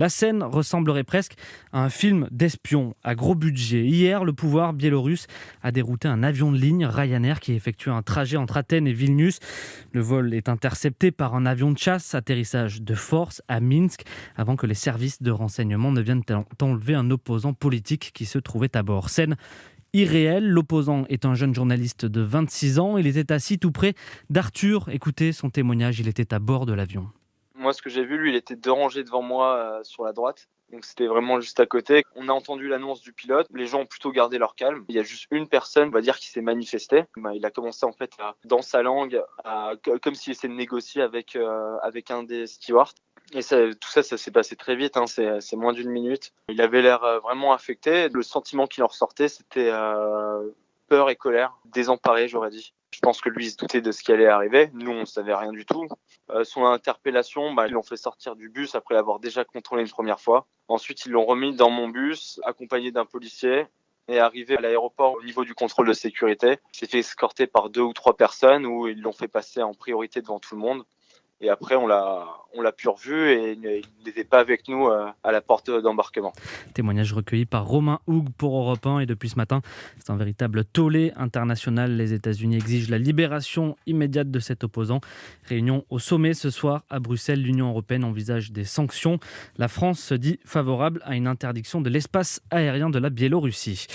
La scène ressemblerait presque à un film d'espion à gros budget. Hier, le pouvoir biélorusse a dérouté un avion de ligne Ryanair qui effectue un trajet entre Athènes et Vilnius. Le vol est intercepté par un avion de chasse, atterrissage de force à Minsk, avant que les services de renseignement ne viennent enlever un opposant politique qui se trouvait à bord. Scène irréelle, l'opposant est un jeune journaliste de 26 ans. Il était assis tout près d'Arthur. Écoutez son témoignage, il était à bord de l'avion. Moi, ce que j'ai vu, lui, il était 2 rangées devant moi sur la droite. Donc c'était vraiment juste à côté. On a entendu l'annonce du pilote. Les gens ont plutôt gardé leur calme. Il y a juste une personne, on va dire, qui s'est manifestée. Il a commencé en fait dans sa langue, comme s'il essayait de négocier avec un des stewards. Et tout ça s'est passé très vite. C'est moins d'une minute. Il avait l'air vraiment affecté. Le sentiment qui en ressortait, c'était peur et colère, désemparé, j'aurais dit. Je pense que lui, il se doutait de ce qui allait arriver. Nous, on savait rien du tout. Son interpellation, ils l'ont fait sortir du bus après l'avoir déjà contrôlé une première fois. Ensuite, ils l'ont remis dans mon bus, accompagné d'un policier. Et arrivé à l'aéroport au niveau du contrôle de sécurité, il s'est fait escorter par 2 ou 3 personnes où ils l'ont fait passer en priorité devant tout le monde. Et après, on l'a pu revu et il n'était pas avec nous à la porte d'embarquement. Témoignage recueilli par Romain Houg pour Europe 1. Et depuis ce matin, c'est un véritable tollé international. Les États-Unis exigent la libération immédiate de cet opposant. Réunion au sommet ce soir à Bruxelles. L'Union européenne envisage des sanctions. La France se dit favorable à une interdiction de l'espace aérien de la Biélorussie.